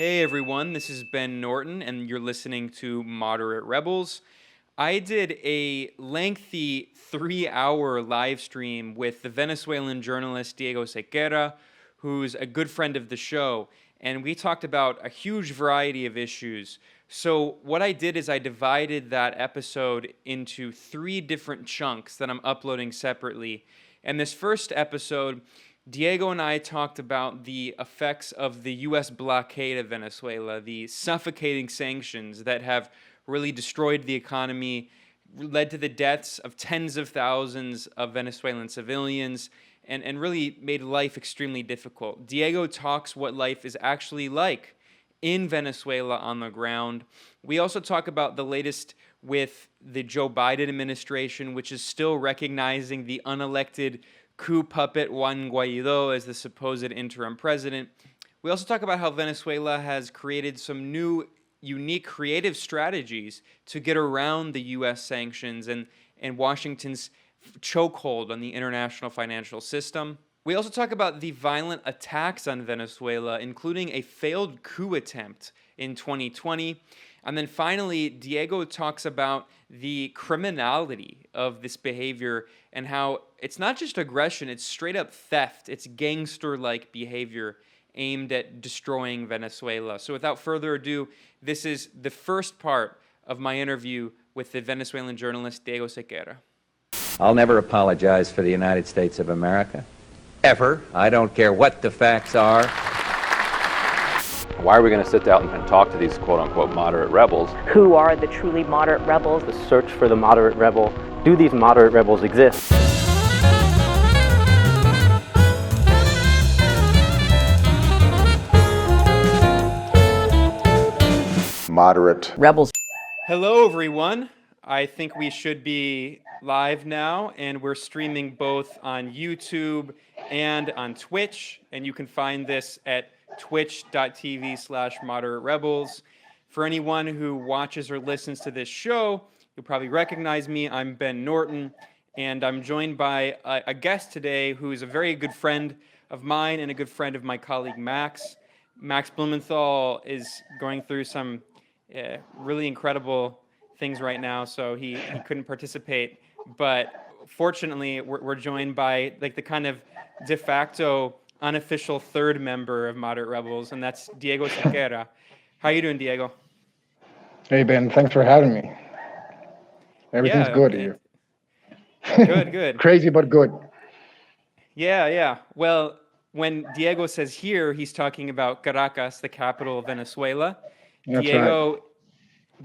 Hey everyone, this is Ben Norton, and you're listening to Moderate Rebels. I did a lengthy 3-hour live stream with the Venezuelan journalist Diego Sequera, who's a good friend of the show, and we talked about a huge variety of issues. So, what I did is I divided that episode into 3 different chunks that I'm uploading separately. And this first episode, Diego and I talked about the effects of the U.S. blockade of Venezuela, the suffocating sanctions that have really destroyed the economy, led to the deaths of tens of thousands of Venezuelan civilians, and really made life extremely difficult. Diego talks what life is actually like in Venezuela on the ground. We also talk about the latest with the Joe Biden administration, which is still recognizing the unelected coup puppet Juan Guaidó as the supposed interim president. We also talk about how Venezuela has created some new, unique, creative strategies to get around the U.S. sanctions and Washington's chokehold on the international financial system. We also talk about the violent attacks on Venezuela, including a failed coup attempt in 2020. And then finally, Diego talks about the criminality of this behavior and how it's not just aggression, it's straight up theft. It's gangster-like behavior aimed at destroying Venezuela. So without further ado, this is the first part of my interview with the Venezuelan journalist Diego Sequera. I'll never apologize for the United States of America. Ever. I don't care what the facts are. Why are we going to sit down and talk to these quote-unquote moderate rebels? Who are the truly moderate rebels? The search for the moderate rebel. Do these moderate rebels exist? Moderate Rebels. Hello, everyone. I think we should be live now, and we're streaming both on YouTube and on Twitch, and you can find this at twitch.tv/moderate rebels. For anyone who watches or listens to this show, you'll probably recognize me. I'm Ben Norton, and I'm joined by a guest today who is a very good friend of mine and a good friend of my colleague Max. Max Blumenthal is going through some really incredible things right now, so he couldn't participate. But fortunately, we're joined by like the kind of de facto unofficial third member of Moderate Rebels, and that's Diego Sequera. How you doing, Diego? Hey, Ben. Thanks for having me. Everything's good here. Good. Crazy, but good. Yeah. Well, when Diego says here, he's talking about Caracas, the capital of Venezuela. That's right.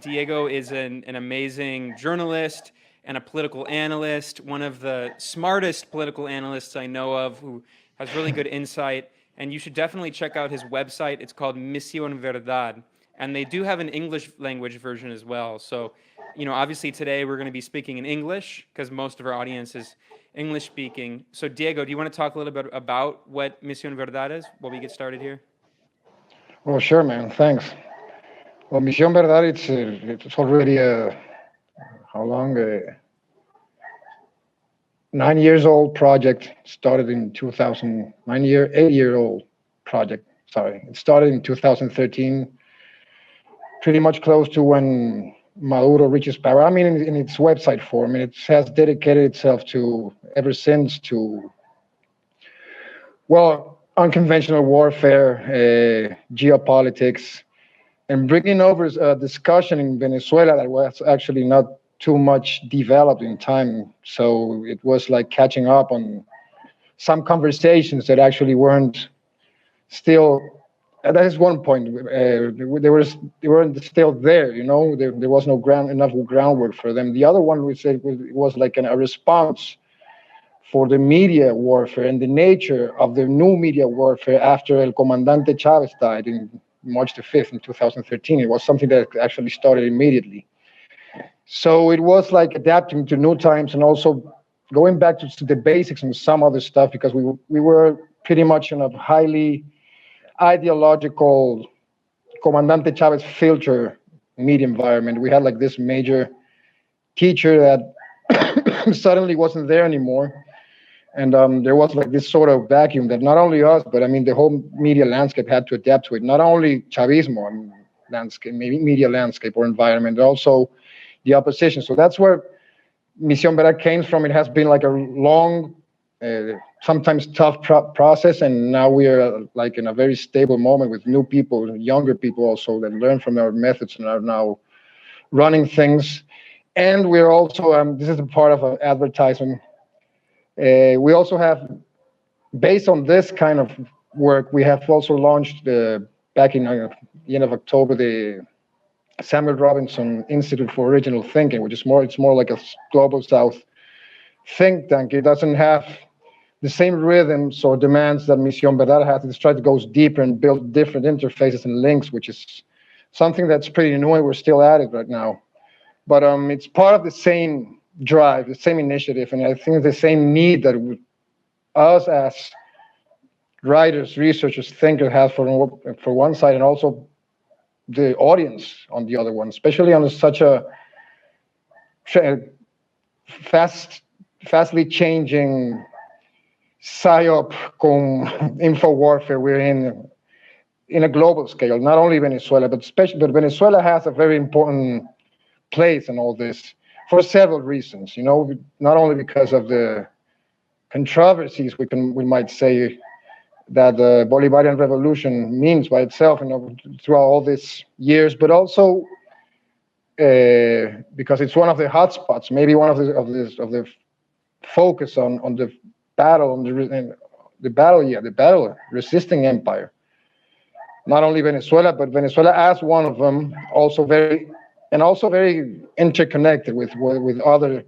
Diego is an amazing journalist and a political analyst, one of the smartest political analysts I know of, who has really good insight. And you should definitely check out his website. It's called Misión Verdad. And they do have an English language version as well. So, obviously today we're going to be speaking in English because most of our audience is English speaking. So, Diego, do you want to talk a little bit about what Misión Verdad is while we get started here? Well, sure, man. Thanks. Well, Misión Verdad, it's already how long? 9 years old project. Started in 2000. 8-year-old project. Sorry, it started in 2013. Pretty much close to when Maduro reaches power. I mean, in its website form, it has dedicated itself to ever since to unconventional warfare, geopolitics, and bringing over a discussion in Venezuela that was actually not too much developed in time. So it was like catching up on some conversations that actually weren't still. That is one point. They weren't still there. There was no enough groundwork for them. The other one we said was like a response for the media warfare and the nature of the new media warfare after El Comandante Chavez died in March the 5th in 2013. It was something that actually started immediately. So it was like adapting to new times and also going back to the basics and some other stuff, because we were pretty much in a highly ideological Comandante Chavez filter media environment. We had like this major teacher that suddenly wasn't there anymore. And there was like this sort of vacuum that not only us, but I mean the whole media landscape had to adapt to it. Not only Chavismo, I mean, landscape, maybe media landscape or environment, but also the opposition. So that's where Misión Verdad came from. It has been like a long, sometimes tough process, and now we are like in a very stable moment with new people, younger people also that learn from our methods and are now running things. And we're also, this is a part of an advertisement. We also have, based on this kind of work, we have also launched back in the end of October, the Samuel Robinson Institute for Original Thinking, which is it's more like a global South think tank. It doesn't have the same rhythms or demands that Misión Verdad has. It's tried to go deeper and build different interfaces and links, which is something that's pretty new, and we're still at it right now. But it's part of the same drive, the same initiative, and I think the same need that us as writers, researchers, thinkers have for one side, and also the audience on the other one, especially on such a fastly changing psyop info warfare we're in a global scale. Not only Venezuela, but Venezuela has a very important place in all this for several reasons. You know, not only because of the controversies we might say that the Bolivarian revolution means by itself, you know, throughout all these years, but also because it's one of the hotspots, maybe one of the focus on the battle, the battle resisting empire. Not only Venezuela, but Venezuela as one of them, also very interconnected with other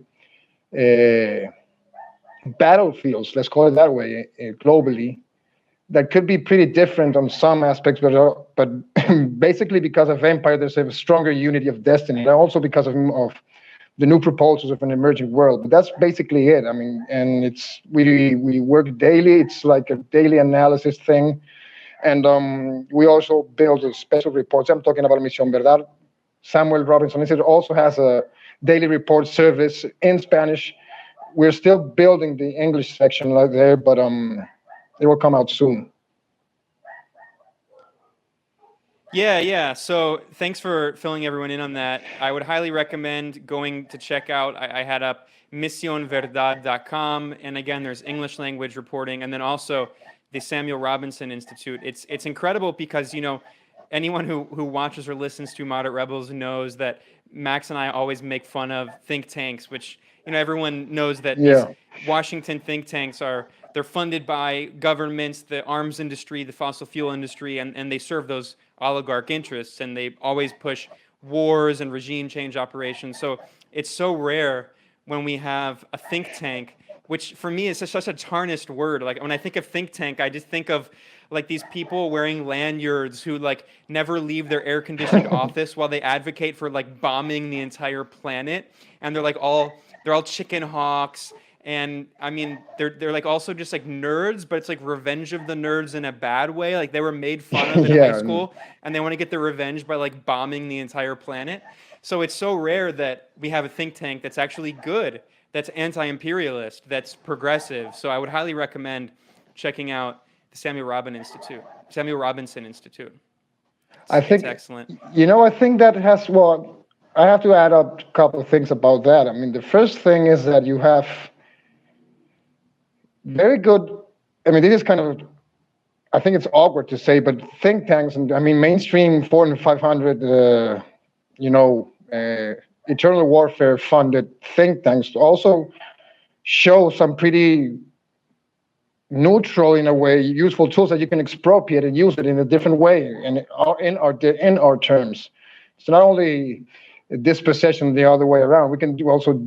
battlefields, let's call it that way, globally, that could be pretty different on some aspects, but basically because of empire, there's a stronger unity of destiny, and also because of the new proposals of an emerging world. But that's basically it. I mean, and we work daily. It's like a daily analysis thing, and we also build special reports. I'm talking about Misión Verdad. Samuel Robinson Institute also has a daily report service in Spanish. We're still building the English section right there, but it will come out soon. Yeah. So thanks for filling everyone in on that. I would highly recommend going to check out. I had up misionverdad.com, and again, there's English language reporting, and then also the Samuel Robinson Institute. It's incredible because, you know, anyone who watches or listens to Moderate Rebels knows that Max and I always make fun of think tanks, which, you know, everyone knows that these Washington think tanks they're funded by governments, the arms industry, the fossil fuel industry, and they serve those oligarch interests, and they always push wars and regime change operations. So it's so rare when we have a think tank, which for me is such a tarnished word. Like when I think of think tank, I just think of like these people wearing lanyards who like never leave their air-conditioned office while they advocate for like bombing the entire planet, and they're all chicken hawks. And I mean, they're like also just like nerds, but it's like revenge of the nerds in a bad way. Like they were made fun of in high school, and they want to get their revenge by like bombing the entire planet. So it's so rare that we have a think tank that's actually good, that's anti-imperialist, that's progressive. So I would highly recommend checking out the Samuel Robinson Institute. I think it's excellent. You know, I think that I have to add up a couple of things about that. I mean, the first thing is that you have very good, I mean, this is kind of, I think it's awkward to say, but think tanks, and I mean, mainstream 400 and 500, eternal warfare funded think tanks also show some pretty neutral, in a way, useful tools that you can expropriate and use it in a different way and in our terms. So not only dispossession the other way around, we can also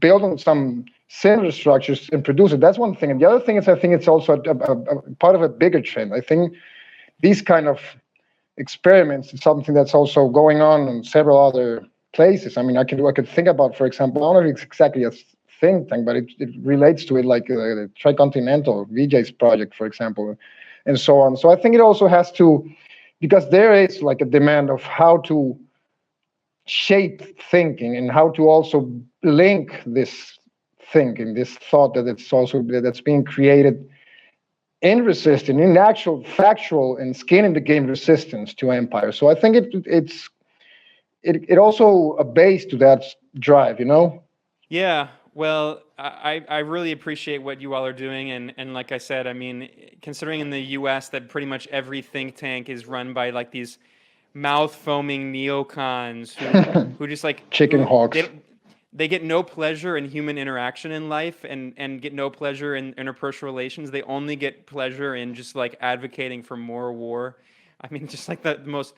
build on some similar structures and produce it. That's one thing. And the other thing is, I think it's also a part of a bigger trend. I think these kind of experiments is something that's also going on in several other places. I mean, I could think about, for example, I don't know if it's exactly a think tank, but it relates to it, like the Tricontinental, Vijay's project, for example, and so on. So I think it also has to, because there is like a demand of how to shape thinking and how to also link this thinking, this thought that's being created in resistance, in actual factual and skin in the game resistance to empire. So I think it also a base to that drive, you know. Yeah, well, I really appreciate what you all are doing, and like I said, I mean, considering in the U.S. that pretty much every think tank is run by like these mouth foaming neocons who just like Chicken hawks. they get no pleasure in human interaction in life and get no pleasure in interpersonal relations. They only get pleasure in just like advocating for more war. I mean, just like the most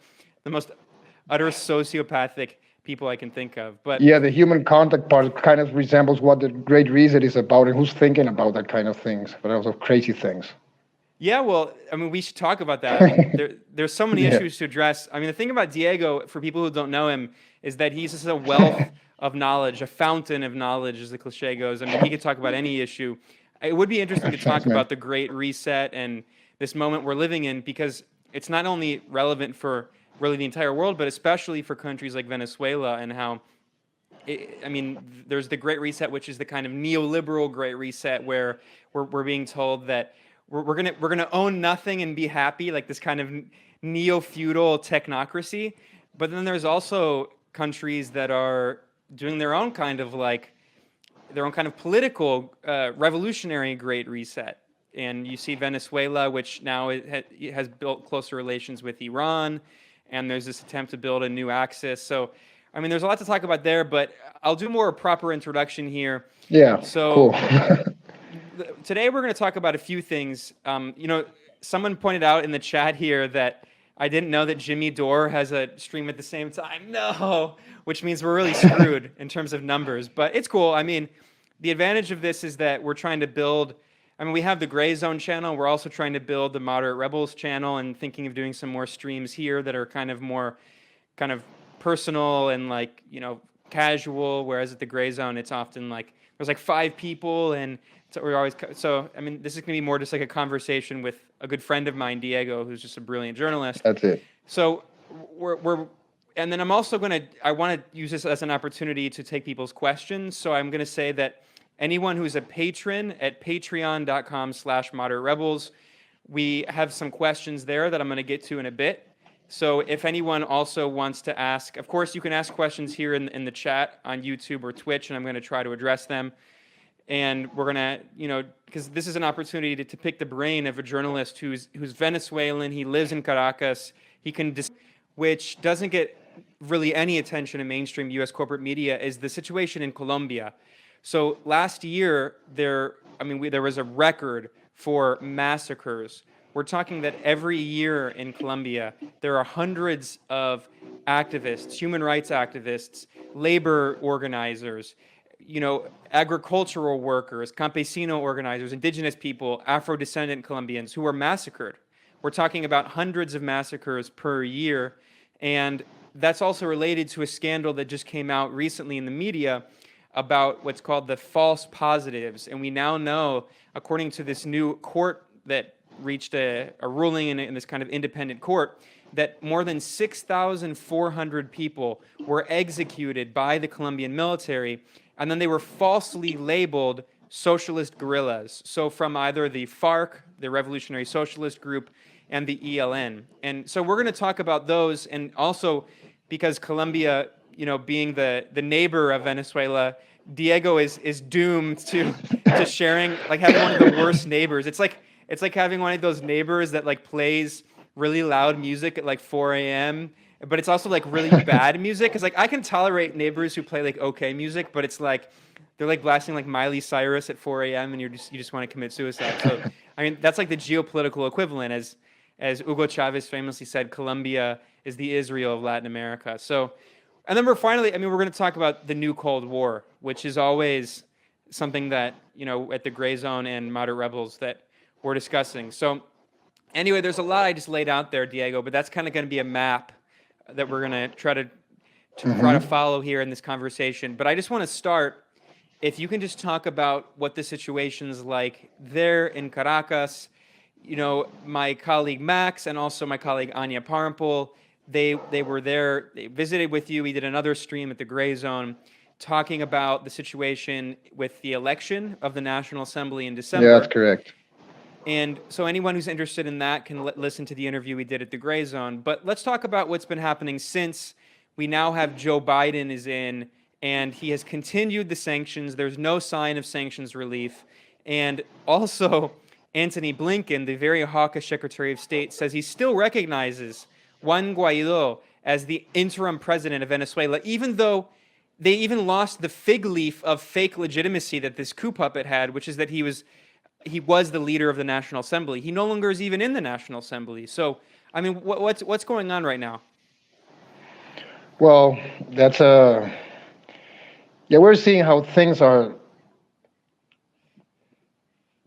utter sociopathic people I can think of. But Yeah, the human contact part kind of resembles what the Great Reset is about, and who's thinking about that kind of things, but also crazy things. yeah, well, I mean, we should talk about that. I mean, there's so many Yeah. issues to address. I mean, the thing about Diego, for people who don't know him, is that he's just a wealth of knowledge, a fountain of knowledge, as the cliche goes. I mean, he could talk about any issue. It would be interesting to talk Thanks, man. about the Great Reset and this moment we're living in, because it's not only relevant for really the entire world, but especially for countries like Venezuela, and how I mean, there's the Great Reset, which is the kind of neoliberal Great Reset where we're being told that we're gonna own nothing and be happy, like this kind of neo-feudal technocracy. But then there's also countries that are doing their own kind of political revolutionary Great Reset. And you see Venezuela, which now has built closer relations with Iran, and there's this attempt to build a new axis. So, I mean, there's a lot to talk about there, but I'll do more a proper introduction here. Yeah, So cool. today we're going to talk about a few things. You know, someone pointed out in the chat here that I didn't know that Jimmy Dore has a stream at the same time. No, which means we're really screwed in terms of numbers, but it's cool. I mean, the advantage of this is that we're trying to build, I mean, we have the Gray Zone channel. We're also trying to build the Moderate Rebels channel, and thinking of doing some more streams here that are kind of more kind of personal and like, you know, casual, whereas at the Gray Zone, it's often like there's like 5 people, and we're always, so I mean, this is gonna be more just like a conversation with a good friend of mine, Diego, who's just a brilliant journalist. That's it. So and then I'm also I want to use this as an opportunity to take people's questions. So I'm gonna say that anyone who's a patron at patreon.com/moderaterebels, we have some questions there that I'm gonna get to in a bit. So if anyone also wants to ask, of course, you can ask questions here in the chat on YouTube or Twitch, and I'm going to try to address them. And we're going to, you know, because this is an opportunity to pick the brain of a journalist who's Venezuelan. He lives in Caracas. He can, which doesn't get really any attention in mainstream U.S. corporate media, is the situation in Colombia. So last year, there was a record for massacres. We're talking that every year in Colombia, there are hundreds of activists, human rights activists, labor organizers, you know, agricultural workers, campesino organizers, indigenous people, Afro-descendant Colombians who are massacred. We're talking about hundreds of massacres per year. And that's also related to a scandal that just came out recently in the media about what's called the false positives. And we now know, according to this new court that reached a ruling in this kind of independent court, that more than 6,400 people were executed by the Colombian military, and then they were falsely labeled socialist guerrillas. So from either the FARC, the Revolutionary Socialist Group, and the ELN. And so we're going to talk about those, and also because Colombia, you know, being the neighbor of Venezuela, Diego is doomed to sharing, like having one of the worst neighbors. It's like having one of those neighbors that like plays really loud music at like 4 a.m., but it's also like really bad music. Because like I can tolerate neighbors who play like okay music, but it's like they're like blasting like Miley Cyrus at 4 a.m. and you just want to commit suicide. So I mean, that's like the geopolitical equivalent, as Hugo Chavez famously said, Colombia is the Israel of Latin America. So, and then we're going to talk about the new Cold War, which is always something that, you know, at the Gray Zone and Moderate Rebels that we're discussing. So anyway, there's a lot I just laid out there, Diego, but that's kind of going to be a map that we're going to try to follow here in this conversation. But I just want to start, if you can just talk about what the situation's like there in Caracas. You know, my colleague Max and also my colleague Anya Parampol, they were there, they visited with you. We did another stream at the Gray Zone talking about the situation with the election of the National Assembly in Yeah, December. that's correct. And so anyone who's interested in that can listen to the interview we did at the Gray Zone. But let's talk about what's been happening since we now have Joe Biden is in, and he has continued the sanctions. There's no sign of sanctions relief. And also, Antony Blinken, the very hawkish Secretary of State, says he still recognizes Juan Guaidó as the interim president of Venezuela, even though they even lost the fig leaf of fake legitimacy that this coup puppet had, which is that he was the leader of the National Assembly. He no longer is even in the National Assembly. So, I mean, what's going on right now? Well, that's yeah, we're seeing how things are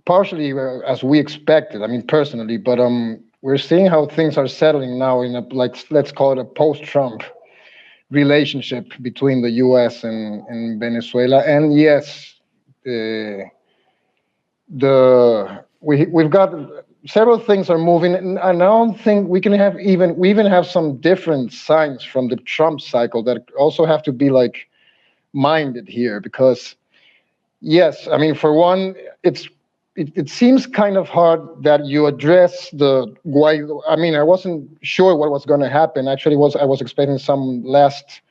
partially as we expected. I mean, personally, but we're seeing how things are settling now in a, like, let's call it a post-Trump relationship between the U.S. and Venezuela. And yes, we've got several things are moving, and I don't think we even have some different signs from the Trump cycle that also have to be like minded here, because yes, I mean, for one, it seems kind of hard that you address the Guaido. I mean, I wasn't sure what was going to happen. Actually, I was expecting some last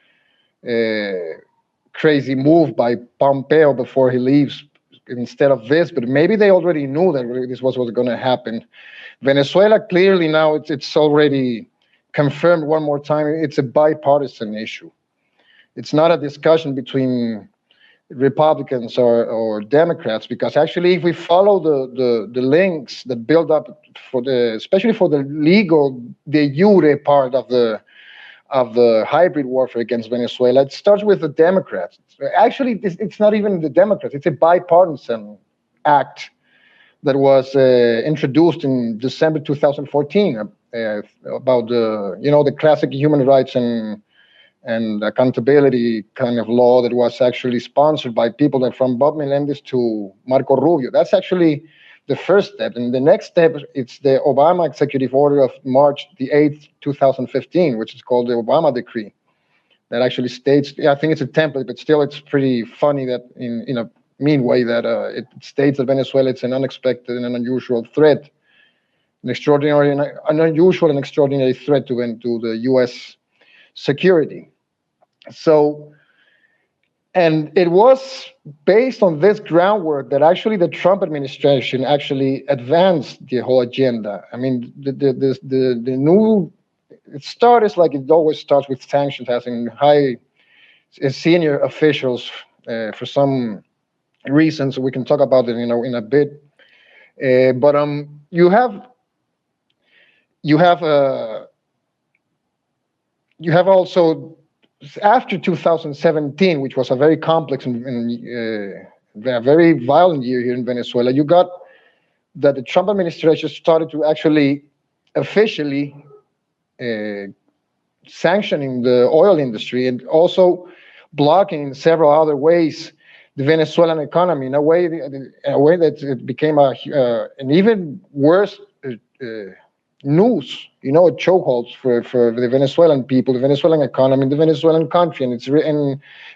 crazy move by Pompeo before he leaves instead of this, but maybe they already knew that this was going to happen. Venezuela, clearly now it's already confirmed one more time. It's a bipartisan issue. It's not a discussion between Republicans or Democrats, because actually, if we follow the links that build up especially for the legal de jure part of the hybrid warfare against Venezuela, it starts with the Democrats. Actually, it's not even the Democrats. It's a bipartisan act that was introduced in December 2014 about the classic human rights and accountability kind of law that was actually sponsored by people that from Bob Melendez to Marco Rubio. That's actually the first step. And the next step, it's the Obama executive order of March the 8th, 2015, which is called the Obama Decree, that actually states, I think it's a template, but still it's pretty funny that in a mean way that it states that Venezuela is an unexpected and an unusual threat, an unusual and extraordinary threat to the U.S. security. So, and it was based on this groundwork that actually the Trump administration actually advanced the whole agenda. I mean, the new, it started like it always starts with sanctions, having senior officials for some reasons. We can talk about it, in a bit. But you have also, after 2017, which was a very complex and a very violent year here in Venezuela, you got that the Trump administration started to actually officially sanctioning the oil industry, and also blocking in several other ways the Venezuelan economy in a way that it became an even worse noose, a chokehold for the Venezuelan people, the Venezuelan economy, the Venezuelan country, and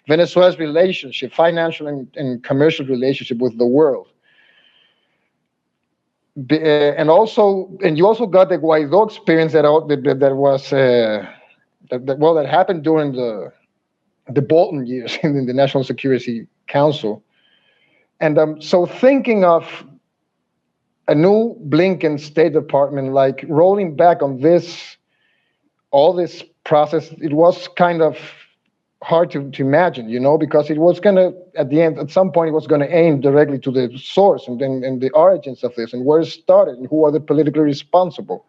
Venezuela's relationship, financial and commercial relationship with the world. And you also got the Guaidó experience that happened during the Bolton years in the National Security Council. And so thinking of a new Blinken State Department, like rolling back on all this process, it was kind of hard to imagine, because it was going to, at some point, it was going to aim directly to the source and the origins of this and where it started and who are the politically responsible.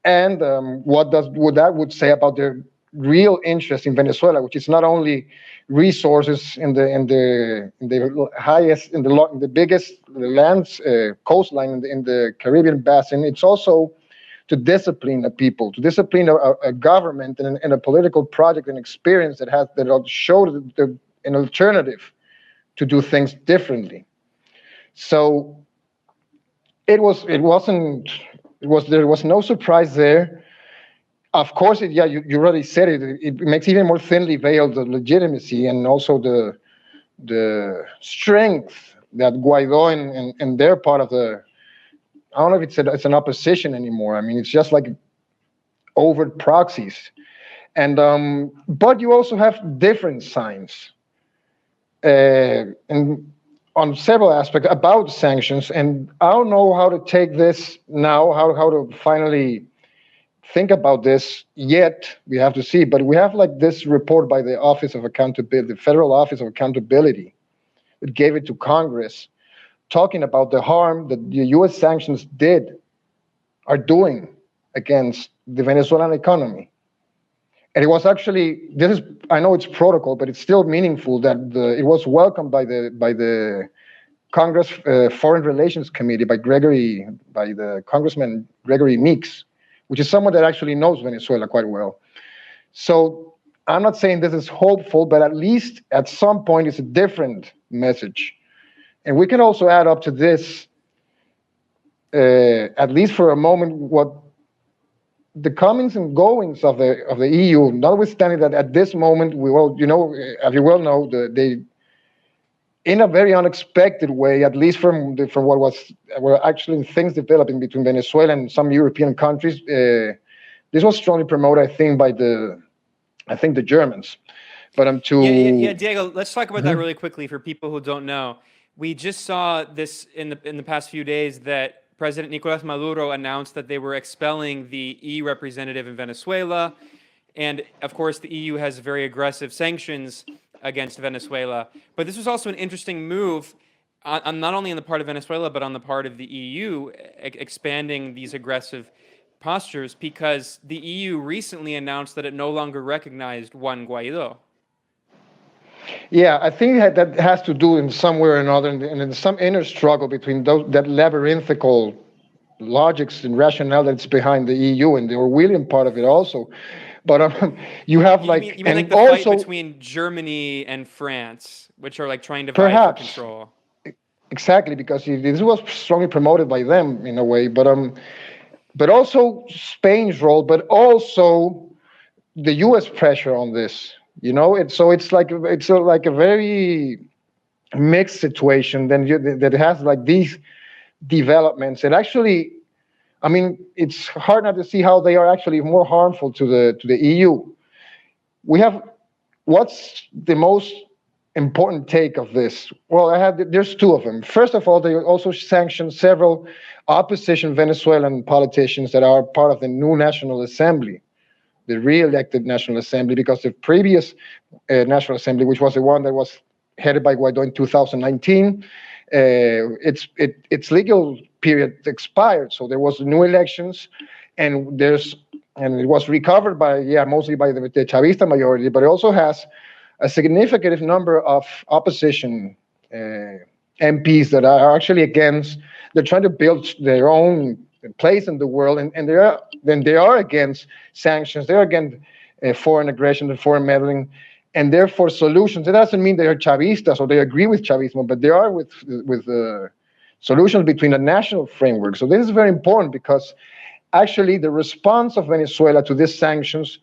And what that would say about their real interest in Venezuela, which is not only resources in the biggest lands coastline in the Caribbean basin. It's also to discipline a people, to discipline a government and a political project and experience that showed an alternative to do things differently. So there was no surprise there. of course, you already said it. It makes even more thinly veiled the legitimacy and also the strength that Guaidó and their part of the, I don't know if it's an opposition anymore. I mean, it's just like overt proxies. And but you also have different signs and on several aspects about sanctions. And I don't know how to take this now, how to finally think about this yet. We have to see. But we have like this report by the Office of Accountability, the Federal Office of Accountability, that gave it to Congress, talking about the harm that the U.S. sanctions are doing against the Venezuelan economy. And it was actually, I know it's protocol, but it's still meaningful that it was welcomed by the Congress Foreign Relations Committee by the Congressman Gregory Meeks, which is someone that actually knows Venezuela quite well. So I'm not saying this is hopeful, but at least at some point it's a different message. And we can also add up to this, at least for a moment, what the comings and goings of the EU, notwithstanding that at this moment, as you well know, they, in a very unexpected way, at least from what were actually things developing between Venezuela and some European countries, this was strongly promoted, I think, by the Germans. But Diego, let's talk about that really quickly for people who don't know. We just saw this in the past few days that President Nicolas Maduro announced that they were expelling the EU representative in Venezuela. And of course, the EU has very aggressive sanctions against Venezuela. But this was also an interesting move, on not only on the part of Venezuela, but on the part of the EU, expanding these aggressive postures, because the EU recently announced that it no longer recognized Juan Guaidó. Yeah, I think that has to do in some way or another, and in some inner struggle between that labyrinthical logics and rationale that's behind the EU and the Orwellian part of it also. But you have you mean like the fight between Germany and France, which are like trying to vie for control. Exactly, because this was strongly promoted by them in a way, but also Spain's role, but also the U.S. pressure on this. It's like a very mixed situation. That has like these developments, and actually, I mean, it's hard not to see how they are actually more harmful to the EU. What's the most important take of this? Well, there's two of them. First of all, they also sanctioned several opposition Venezuelan politicians that are part of the new National Assembly, the re-elected National Assembly, because the previous National Assembly, which was the one that was headed by Guaidó in 2019, its legal period expired. So there was new elections, and it was recovered mostly by the Chavista majority, but it also has a significant number of opposition MPs that are actually against. They're trying to build their own place in the world, and they are against sanctions. They're against foreign aggression and foreign meddling, and therefore solutions. It doesn't mean they are Chavistas or they agree with Chavismo, but they are with solutions between a national framework. So this is very important, because actually the response of Venezuela to these sanctions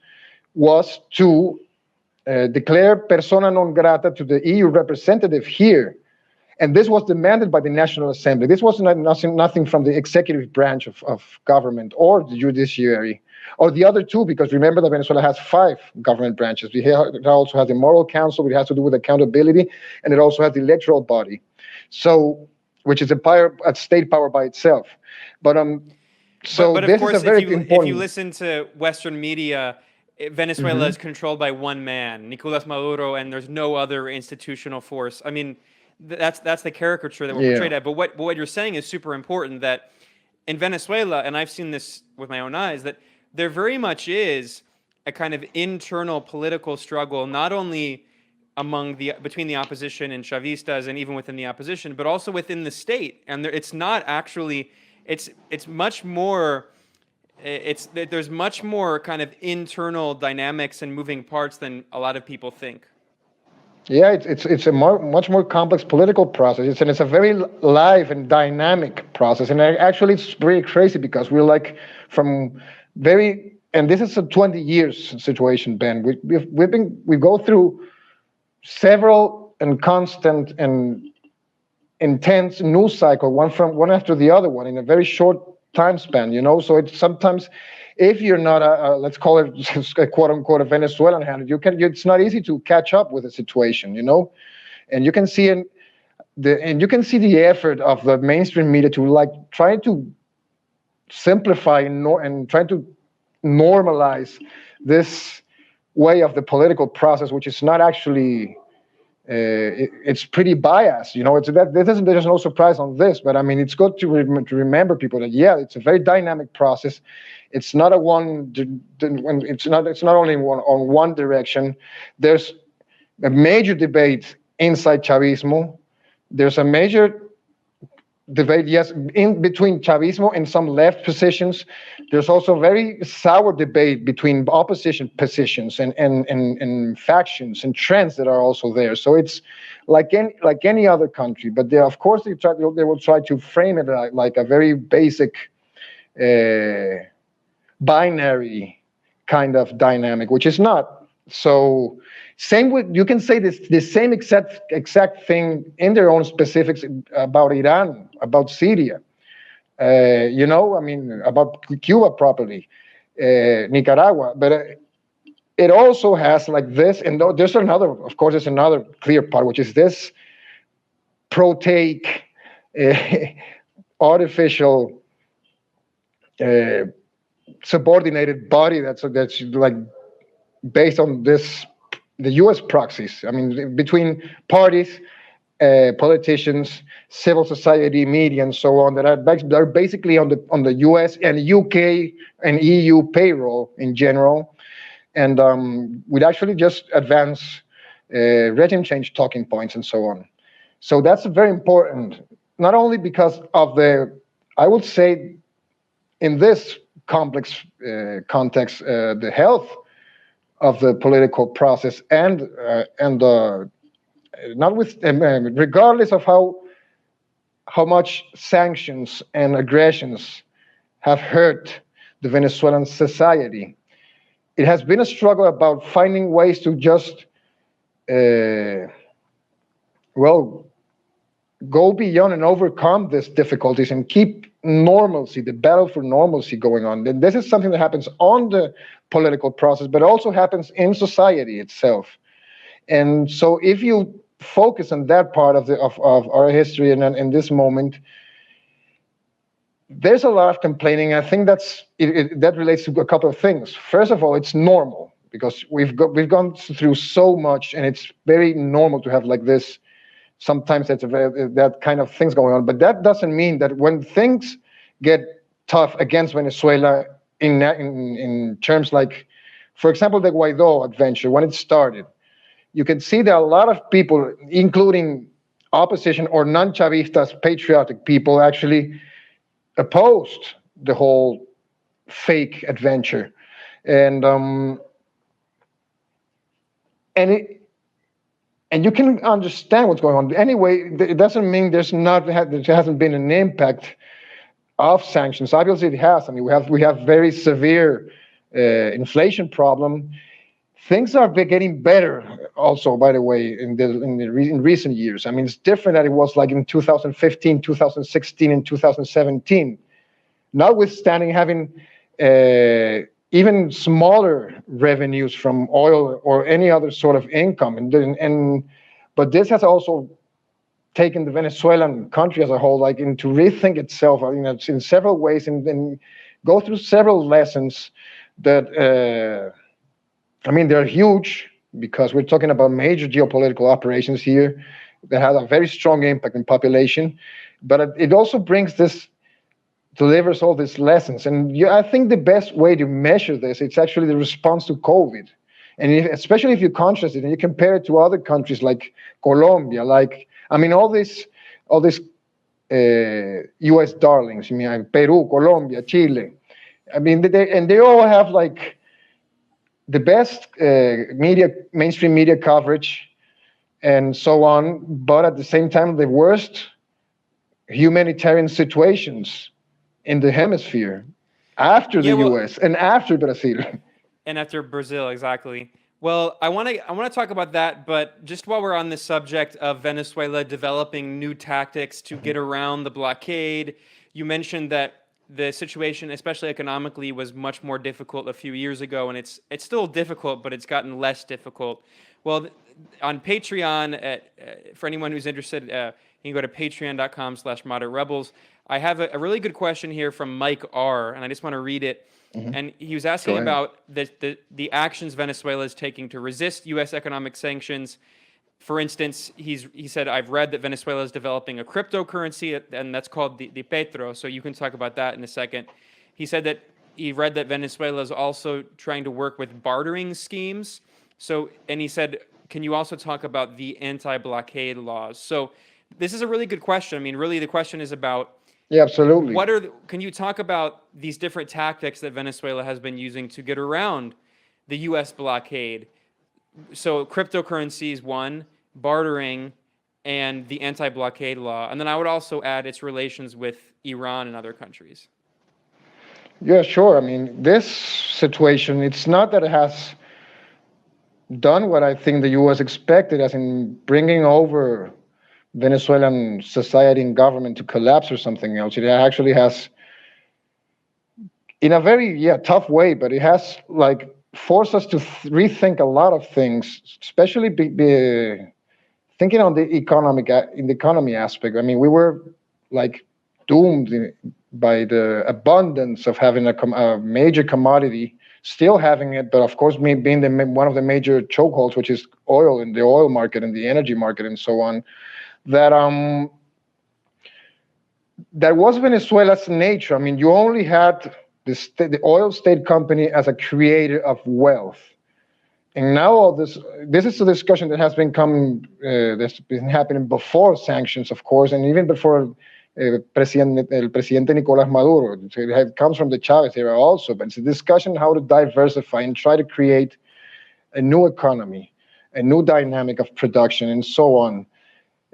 was to declare persona non grata to the EU representative here. And this was demanded by the National Assembly. This was nothing from the executive branch of government or the judiciary or the other two, because remember that Venezuela has 5 government branches. It also has the Moral Council, which has to do with accountability, and it also has the electoral body, which is a state power by itself. But of course, if you listen to Western media, Venezuela is controlled by one man, Nicolas Maduro, and there's no other institutional force. I mean, that's the caricature that we're portrayed at. But what you're saying is super important, that in Venezuela, and I've seen this with my own eyes, that there very much is a kind of internal political struggle, not only between the opposition and Chavistas and even within the opposition, but also within the state. And it's not actually, it's much more, there's much more kind of internal dynamics and moving parts than a lot of people think. Yeah, it's a much more complex political process. It's a very live and dynamic process. And actually, it's very crazy, because we're like from very and this is a 20 years situation, Ben. We go through several and constant and intense news cycle, one after the other one in a very short time span, you know. So it's sometimes, if you're not let's call it a quote unquote a Venezuelan hand, it's not easy to catch up with the situation, you know. And you can see the effort of the mainstream media to like try to simplify and try to normalize this way of the political process, which is not actually it's pretty biased, you know. There's no surprise on this, but I mean, it's good to remember people that it's a very dynamic process. It's not it's not only on one direction. There's a major debate inside Chavismo. There's a major debate, yes, in between Chavismo and some left positions. There's also very sour debate between opposition positions and factions and trends that are also there. So it's like any other country, but of course they will try to frame it like a very basic binary kind of dynamic, which is not. So same with, you can say the same exact thing in their own specifics about Iran, about Syria, you know, I mean, about Cuba properly, Nicaragua, but it also has like this, and there's another clear part, which is this pro-take artificial subordinated body that's like based on the U.S. proxies. I mean, between parties, politicians, civil society, media, and so on, that are basically on the U.S. and UK and EU payroll in general, and would actually just advance regime change talking points and so on. So that's very important, not only because of I would say, in this complex context, the health of the political process, and regardless of how much sanctions and aggressions have hurt the Venezuelan society, it has been a struggle about finding ways to just go beyond and overcome these difficulties and keep normalcy, the battle for normalcy going on. And this is something that happens on the political process, but also happens in society itself. And so if you focus on that part of our history and in this moment, there's a lot of complaining. I think that relates to a couple of things. First of all, it's normal because we've gone through so much, and it's very normal to have like this. Sometimes that kind of things going on, but that doesn't mean that when things get tough against Venezuela in terms like, for example, the Guaidó adventure, when it started, you can see that a lot of people, including opposition or non-Chavistas, patriotic people, actually opposed the whole fake adventure, and you can understand what's going on. Anyway, it doesn't mean there hasn't been an impact of sanctions. Obviously, it has. I mean, we have very severe inflation problem. Things are getting better, also, by the way, in recent years. I mean, it's different than it was like in 2015, 2016, and 2017. Notwithstanding having even smaller revenues from oil or any other sort of income, but this has also taken the Venezuelan country as a whole like into rethink itself, you know, in several ways, and go through several lessons that I mean, they're huge, because we're talking about major geopolitical operations here that have a very strong impact in population, but it also delivers all these lessons. And I think the best way to measure this, it's actually the response to COVID. And especially if you contrast it and you compare it to other countries like Colombia, all these U.S. darlings, I mean, Peru, Colombia, Chile. I mean, they all have like the best mainstream media coverage and so on, but at the same time, the worst humanitarian situations in the hemisphere. after the Yeah, well, U.S. and after Brazil. and after Brazil, exactly. Well, I want to talk about that, but just while we're on the subject of Venezuela developing new tactics to get around the blockade, you mentioned that the situation, especially economically, was much more difficult a few years ago, and it's still difficult, but it's gotten less difficult. Well, on Patreon, for anyone who's interested, you can go to patreon.com/moderaterebels. I have a really good question here from Mike R, and I just want to read it. And he was asking about the actions Venezuela is taking to resist U.S. economic sanctions. For instance, he said, I've read that Venezuela is developing a cryptocurrency, and that's called the Petro, so you can talk about that in a second. He said that he read that Venezuela is also trying to work with bartering schemes. So, and he said, can you also talk about the anti-blockade laws? So this is a really good question. I mean, really the question is about, Yeah, absolutely. can you talk about these different tactics that Venezuela has been using to get around the U.S. blockade? So cryptocurrency is one, bartering, and the anti-blockade law. And then I would also add its relations with Iran and other countries. Yeah, sure. I mean, this situation, it's not that it has done what I think the U.S. expected, as in bringing over Venezuelan society and government to collapse or something else. It actually has, in a very tough way, but it has like forced us to rethink a lot of things, especially thinking on the economy aspect. I mean, we were like doomed by the abundance of having a major commodity, still having it, but of course being one of the major chokeholds, which is oil in the oil market and the energy market and so on. That was Venezuela's nature. I mean, you only had the oil state company as a creator of wealth, and now all this is a discussion that has been that's been happening before sanctions, of course, and even before el presidente Nicolás Maduro. It comes from the Chavez era also, but it's a discussion how to diversify and try to create a new economy, a new dynamic of production, and so on.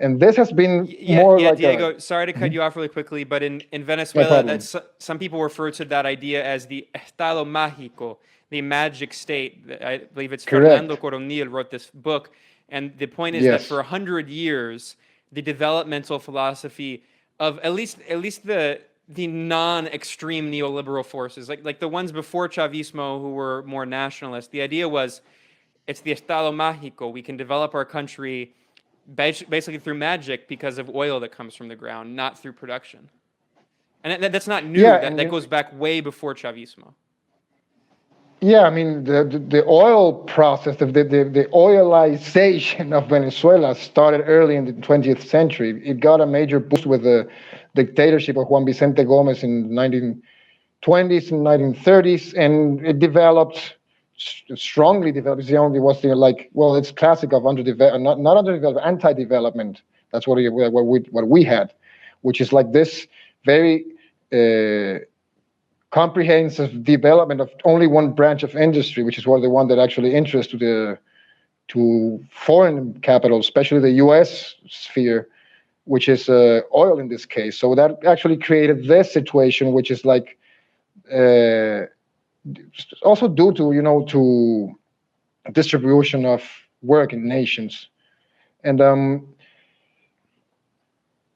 And this has been more like Diego, sorry to cut you off really quickly, but in Venezuela, some people refer to that idea as the Estado Mágico, the magic state. I believe it's Fernando Coronil wrote this book, and the point is that for 100 years, the developmental philosophy of at least the non-extreme neoliberal forces, like the ones before Chavismo who were more nationalist, the idea was it's the Estado Mágico. We can develop our country basically through magic because of oil that comes from the ground, not through production. And that's not new. That goes back way before Chavismo. Yeah, I mean, the oil process, the oilization of Venezuela started early in the 20th century. It got a major boost with the dictatorship of Juan Vicente Gomez in the 1920s and 1930s, and it strongly developed. It's classic of not underdevelopment, anti-development. That's what we had, which is like this very comprehensive development of only one branch of industry, which is the one that actually interests to foreign capital, especially the U.S. sphere, which is oil in this case. So that actually created this situation, which is like. Also due to to distribution of work in nations, and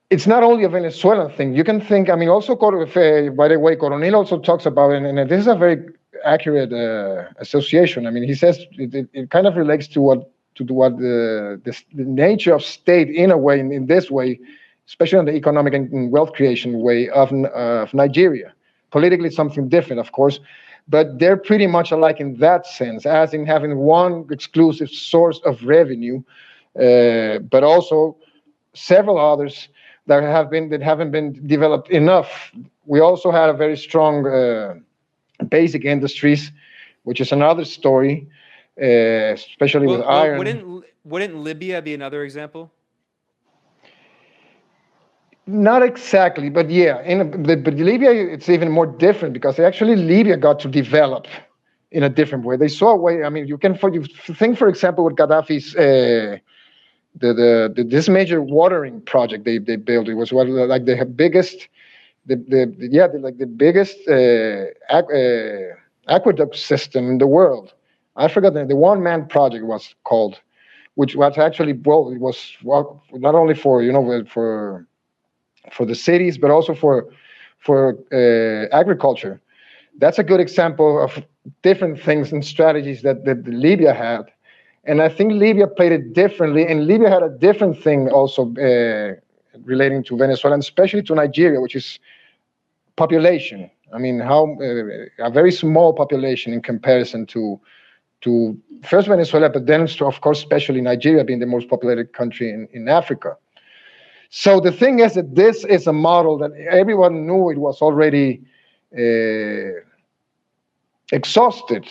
it's not only a Venezuelan thing. You can think. I mean, also by the way, Coronel also talks about it, and this is a very accurate association. I mean, he says it kind of relates to what the nature of state in a way, in this way, especially in the economic and wealth creation way of Nigeria. Politically, something different, of course. But they're pretty much alike in that sense, as in having one exclusive source of revenue, but also several others that haven't been developed enough. We also had a very strong basic industries, which is another story, especially with iron. Wouldn't Libya be another example? Not exactly, but yeah. But Libya, it's even more different because actually Libya got to develop in a different way. They saw a way. I mean, you think, for example, with Gaddafi's this major watering project they built. It was like the biggest the biggest aqueduct system in the world. I forgot the one-man project was called, which was actually, well, it was not only for for the cities, but also for agriculture. That's a good example of different things and strategies that Libya had. And I think Libya played it differently, and Libya had a different thing also relating to Venezuela, and especially to Nigeria, which is population. I mean, how a very small population in comparison to first Venezuela, but then, of course, especially Nigeria being the most populated country in Africa. So the thing is that this is a model that everyone knew it was already exhausted.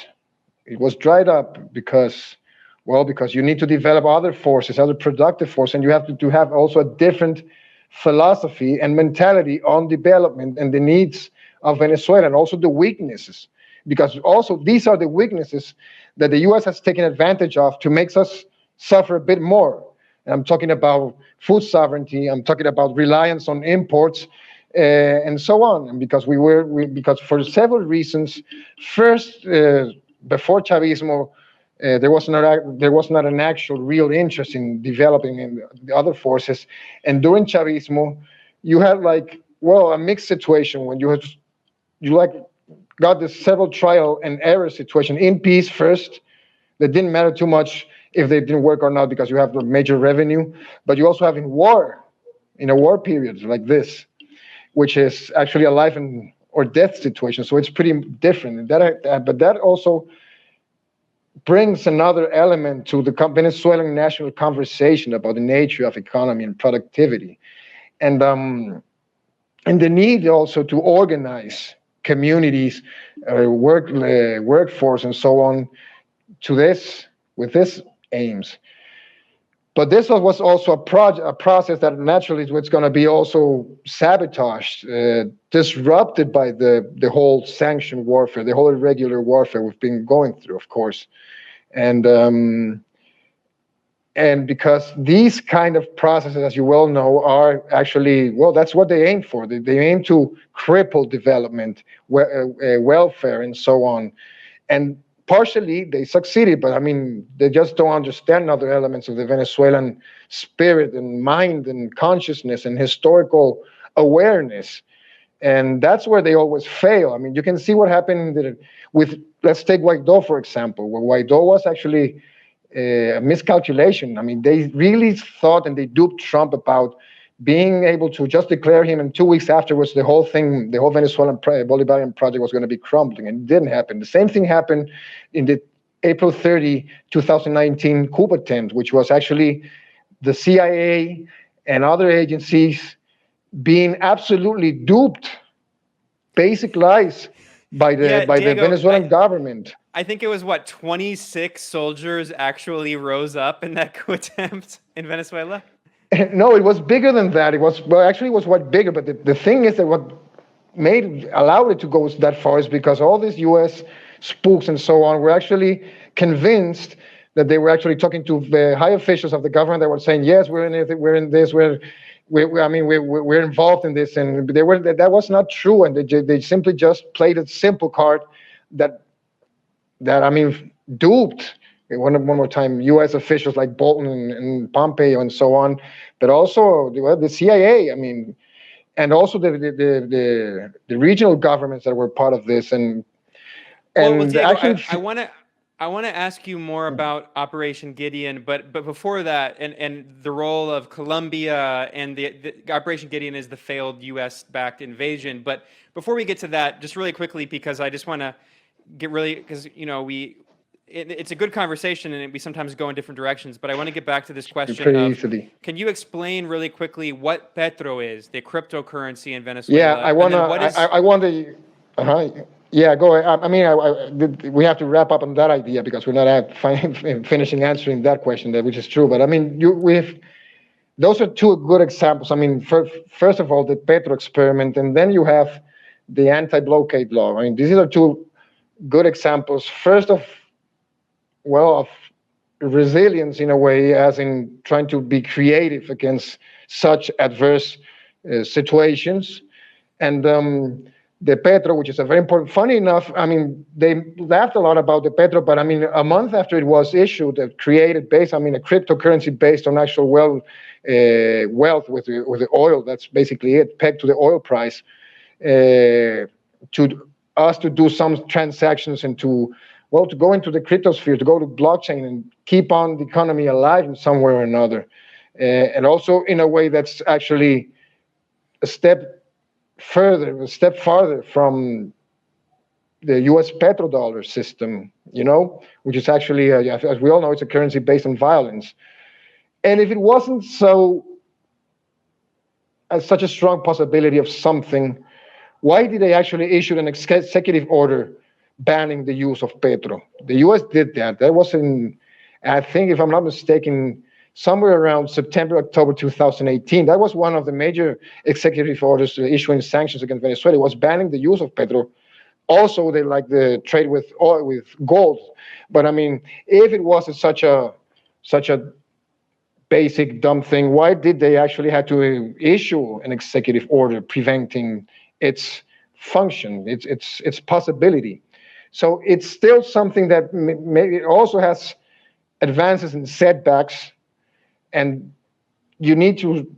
It was dried up because you need to develop other forces, other productive forces, and you have to have also a different philosophy and mentality on development and the needs of Venezuela, and also the weaknesses, because also these are the weaknesses that the U.S. has taken advantage of to make us suffer a bit more. And I'm talking about food sovereignty. I'm talking about reliance on imports, and so on. And because because for several reasons, first, before Chavismo, there was not an actual real interest in developing in the other forces, and during Chavismo, you had a mixed situation when you got this several trial and error situation in peace first, that didn't matter too much if they didn't work or not because you have the major revenue, but you also have in a war period like this, which is actually a life or death situation. So it's pretty different. But that also brings another element to the Venezuelan national conversation about the nature of economy and productivity, and the need also to organize communities, workforce, and so on with this aims. But this was also a process that naturally is going to be also sabotaged, disrupted by the whole sanction warfare, the whole irregular warfare we've been going through, of course. And because these kind of processes, as you well know, are actually, that's what they aim for. They aim to cripple development, welfare, and so on. And partially they succeeded, but I mean, they just don't understand other elements of the Venezuelan spirit and mind and consciousness and historical awareness. And that's where they always fail. I mean, you can see what happened with, let's take Guaidó, for example, where Guaidó was actually a miscalculation. I mean, they really thought and they duped Trump about being able to just declare him, and 2 weeks afterwards, the whole Venezuelan Bolivarian project was going to be crumbling, and it didn't happen. The same thing happened in the April 30, 2019 coup attempt, which was actually the CIA and other agencies being absolutely duped, basic lies by the Diego, Venezuelan government. I think it was 26 soldiers actually rose up in that coup attempt in Venezuela. No, it was bigger than that. It was quite bigger. But the thing is that what allowed it to go that far is because all these U.S. spooks and so on were actually convinced that they were actually talking to the high officials of the government that were saying, yes, we're in it, we're in this, we're involved in this, and that was not true, and they simply just played a simple card that duped one more time U.S. officials like Bolton and Pompeo and so on, but also the CIA. I mean, and also the regional governments that were part of this. And Diego, actually, I want to ask you more about Operation Gideon, but before that, and the role of Colombia, and the Operation Gideon is the failed U.S.-backed invasion. But before we get to that, just really quickly, because I just want to because it's a good conversation and we sometimes go in different directions, but I want to get back to this question of, can you explain really quickly what Petro is, the cryptocurrency in Venezuela? Yeah, yeah, go ahead. I mean, we have to wrap up on that idea because we're not finishing answering that question, which is true. But I mean, those are two good examples. I mean, first of all, the Petro experiment, and then you have the anti-blockade law. I mean, these are two good examples. First of resilience in a way, as in trying to be creative against such adverse situations. And the Petro, which is a very important. Funny enough, I mean, they laughed a lot about the Petro, but I mean, a month after it was issued, created based, I mean, a cryptocurrency based on actual wealth with the oil. That's basically it, pegged to the oil price. To us to do some transactions and to go into the crypto sphere, to go to blockchain and keep on the economy alive in some way or another, and also in a way that's actually a step farther from the U.S. petrodollar system, which is actually, as we all know, it's a currency based on violence. And if it wasn't such a strong possibility of something, why did they actually issue an executive order banning the use of petro? The U.S. did that. That was I think, if I'm not mistaken, somewhere around September, October 2018. That was one of the major executive orders issuing sanctions against Venezuela. It was banning the use of petro. Also, they like the trade with oil, with gold. But I mean, if it was such a basic dumb thing, why did they actually have to issue an executive order preventing its function, its possibility? So it's still something that maybe also has advances and setbacks, and you need to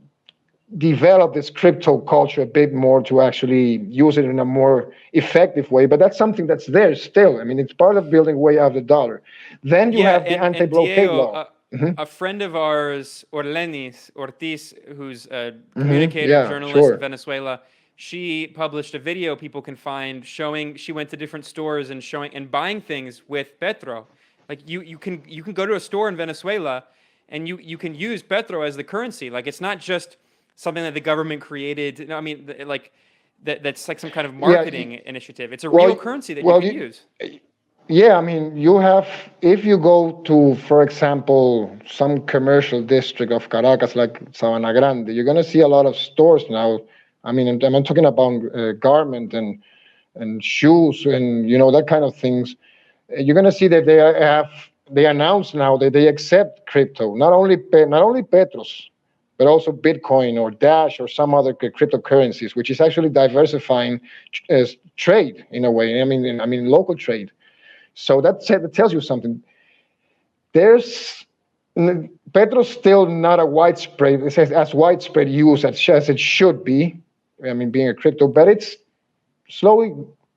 develop this crypto culture a bit more to actually use it in a more effective way. But that's something that's there still. I mean, it's part of building way out of the dollar. Then you have the anti-blockade law. A friend of ours, Ortiz, who's a communicator, journalist in Venezuela, she published a video people can find showing she went to different stores and buying things with petro. Like you can go to a store in Venezuela and you can use petro as the currency. Like, it's not just something that the government created. I mean, like that's like some kind of marketing initiative. It's a real currency that you can use. Yeah, I mean, if you go to, for example, some commercial district of Caracas, like Sabana Grande, you're going to see a lot of stores now. I mean, I'm talking about garment and shoes and, that kind of things. You're going to see that they announced now that they accept crypto, not only Petros, but also Bitcoin or Dash or some other cryptocurrencies, which is actually diversifying trade in a way. I mean, local trade. So that tells you something. Petro's still not as widespread use as it should be. I mean, being a crypto, but it's slowly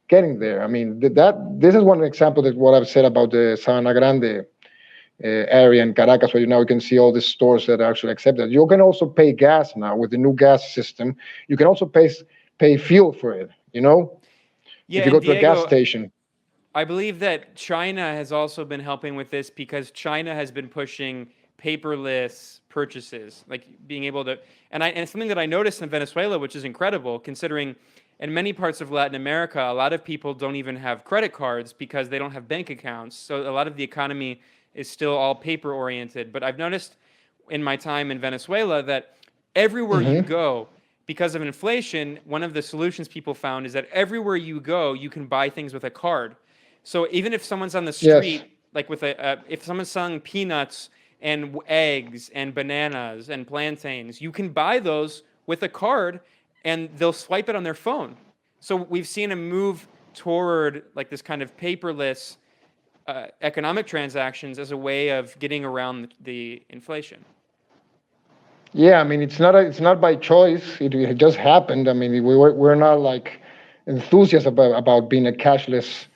getting there. I mean, this is one example of what I've said about the Sabana Grande area in Caracas, where now you can see all the stores that actually accept that. You can also pay gas now with the new gas system. You can also pay fuel for it. Yeah, if you go to a gas station. I believe that China has also been helping with this because China has been pushing paperless purchases, like being able to, and it's something that I noticed in Venezuela, which is incredible considering in many parts of Latin America, a lot of people don't even have credit cards because they don't have bank accounts. So a lot of the economy is still all paper oriented. But I've noticed in my time in Venezuela that everywhere you go, because of inflation, one of the solutions people found is that everywhere you go, you can buy things with a card. So even if someone's on the street, like if someone's selling peanuts and eggs and bananas and plantains, you can buy those with a card and they'll swipe it on their phone. So we've seen a move toward like this kind of paperless economic transactions as a way of getting around the inflation. Yeah, I mean, it's not by choice. It just happened. I mean, we're not like enthusiasts about being a cashless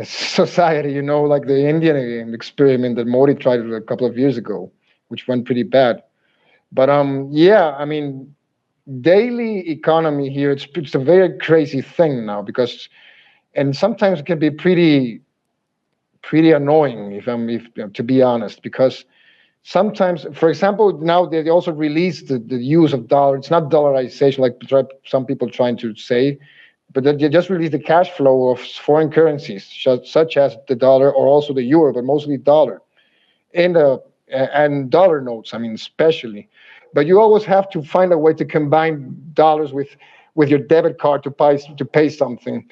society, like the Indian experiment that Modi tried a couple of years ago, which went pretty bad. But yeah, I mean, daily economy here, it's a very crazy thing now and sometimes it can be pretty annoying if to be honest, because sometimes, for example, now they also released the use of dollar. It's not dollarization like some people trying to say, but they just released the cash flow of foreign currencies, such as the dollar or also the euro, but mostly dollar, and dollar notes. I mean, especially. But you always have to find a way to combine dollars with your debit card to pay something.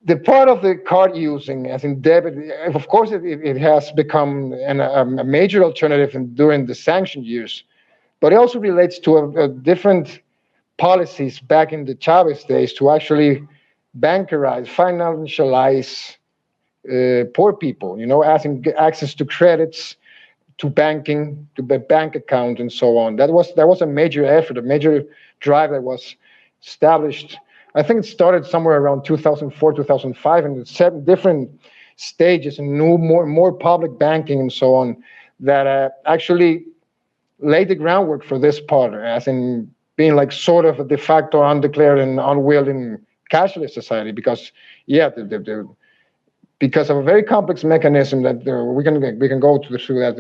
The part of the card using, as in debit, of course, it has become a major alternative during the sanction years, but it also relates to a different policies back in the Chavez days to actually bankerize, financialize poor people, asking access to credits, to banking, to the bank account, and so on. That was a major effort, a major drive that was established. I think it started somewhere around 2004, 2005, and 7 different stages and more public banking and so on that actually laid the groundwork for this part, as in being like sort of a de facto, undeclared, and unwilling cashless society. Because because of a very complex mechanism that we can go through that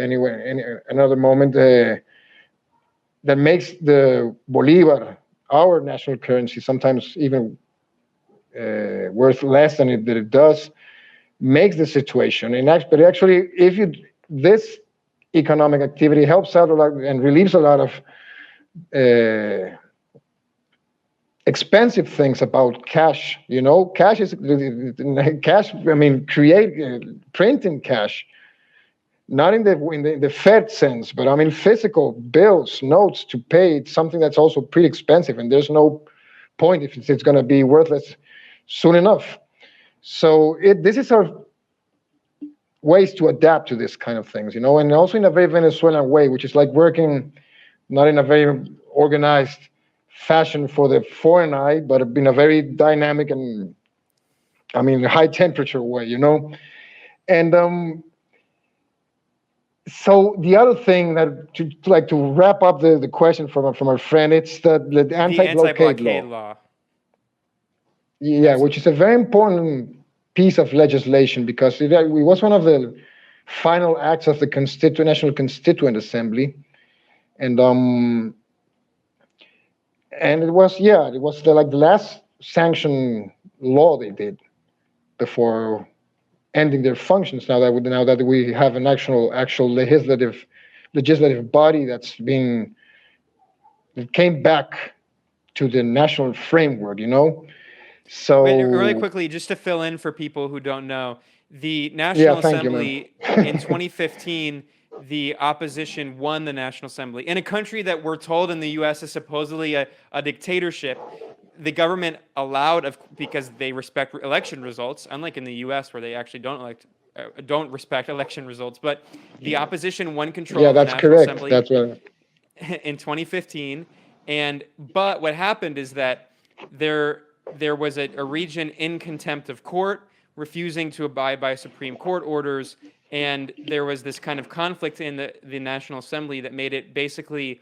another moment, that makes the Bolivar, our national currency, sometimes even worth less than it does, makes the situation. But actually, this economic activity helps out a lot and relieves a lot of expensive things about cash. Cash is cash. I mean, printing cash, not in the Fed sense, but I mean physical bills, notes to pay. It's something that's also pretty expensive, and there's no point if it's going to be worthless soon enough. So this is our ways to adapt to this kind of things, and also in a very Venezuelan way, which is like working not in a very organized fashion for the foreign eye, but in a very dynamic and, I mean, high temperature way, And so the other thing that to wrap up the question from our friend, it's the anti-blockade law. Yeah, Absolutely. which is a very important piece of legislation because it was one of the final acts of the National Constituent Assembly, and it was the last sanction law they did before ending their functions. Now that we have an actual legislative body that came back to the national framework, So Really quickly, just to fill in for people who don't know, the National Assembly in 2015, the opposition won the National Assembly. In a country that we're told in the U.S. is supposedly a dictatorship, the government allowed, because they respect election results, unlike in the U.S. where they actually don't respect election results. But the opposition won control of the National Assembly in 2015. But what happened is that there was a region in contempt of court, refusing to abide by Supreme Court orders, and there was this kind of conflict in the National Assembly that made it basically,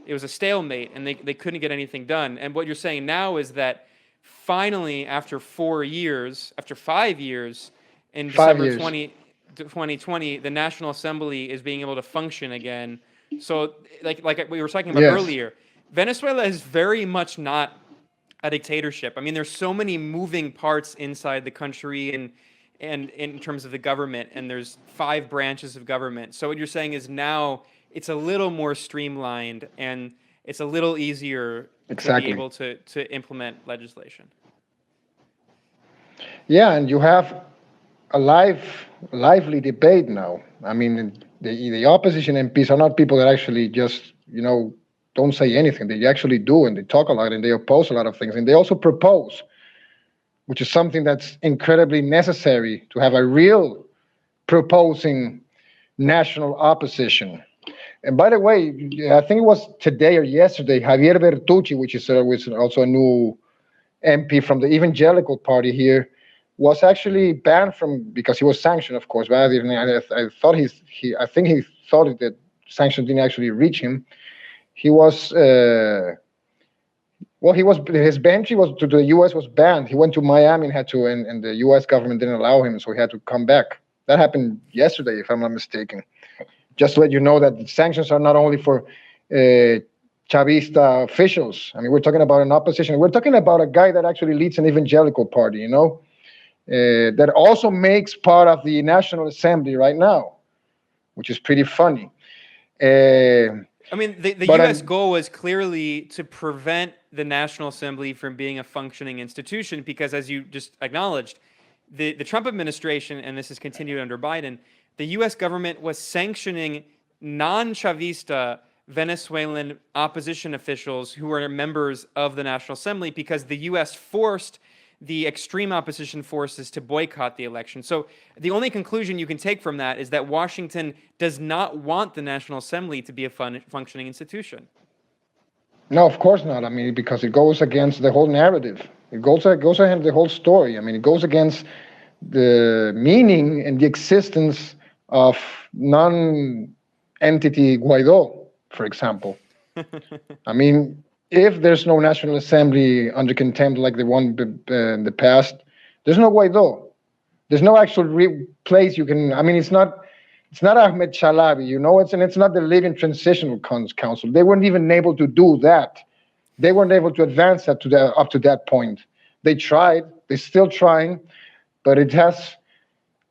it was a stalemate, and they couldn't get anything done. And what you're saying now is that finally, after 5 years, in December 2020, the National Assembly is being able to function again. So, like we were talking about earlier, Venezuela is very much not a dictatorship. I mean, there's so many moving parts inside the country and in terms of the government, and there's 5 branches of government. So what you're saying is now it's a little more streamlined and it's a little easier to be able to implement legislation. Yeah, and you have a lively debate now. I mean, the opposition MPs are not people that actually just, don't say anything. They actually do, and they talk a lot, and they oppose a lot of things, and they also propose, which is something that's incredibly necessary to have a real proposing national opposition. And by the way, I think it was today or yesterday, Javier Bertucci, which is also a new MP from the Evangelical Party here, was actually banned because he was sanctioned, of course. But I think he thought that sanctions didn't actually reach him. He was his entry to the U.S. was banned. He went to Miami and the U.S. government didn't allow him, so he had to come back. That happened yesterday, if I'm not mistaken. Just to let you know that the sanctions are not only for Chavista officials. I mean, we're talking about an opposition. We're talking about a guy that actually leads an evangelical party, that also makes part of the National Assembly right now, which is pretty funny. I mean, the U.S. goal was clearly to prevent the National Assembly from being a functioning institution because, as you just acknowledged, the Trump administration, and this has continued under Biden, the U.S. government was sanctioning non-Chavista Venezuelan opposition officials who are members of the National Assembly because the U.S. forced the extreme opposition forces to boycott the election. So the only conclusion you can take from that is that Washington does not want the National Assembly to be a functioning institution. No, of course not. I mean, because it goes against the whole narrative. It goes against the whole story. I mean, it goes against the meaning and the existence of non-entity Guaidó, for example. I mean, if there's no National Assembly under contempt like the one in the past, there's no Guaidó. There's no actual place you can. I mean, it's not Ahmed Chalabi, you know. It's not the Living Transitional Council. They weren't even able to do that. They weren't able to advance that up to that point. They tried. They're still trying, but it has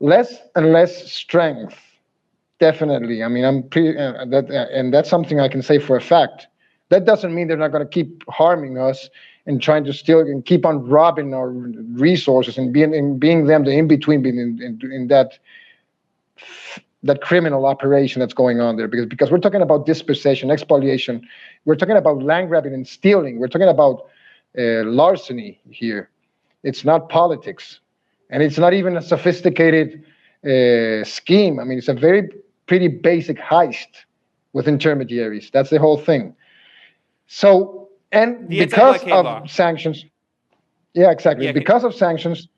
less and less strength. Definitely. I mean, and that's something I can say for a fact. That doesn't mean they're not going to keep harming us and trying to steal and keep on robbing our resources and being them the in-between in that criminal operation that's going on there. Because we're talking about dispossession, expoliation. We're talking about land grabbing and stealing. We're talking about larceny here. It's not politics. And it's not even a sophisticated scheme. I mean, it's a pretty basic heist with intermediaries. That's the whole thing. So, and The because anti-blockade of law. sanctions, yeah, exactly. Yeah, Because of sanctions,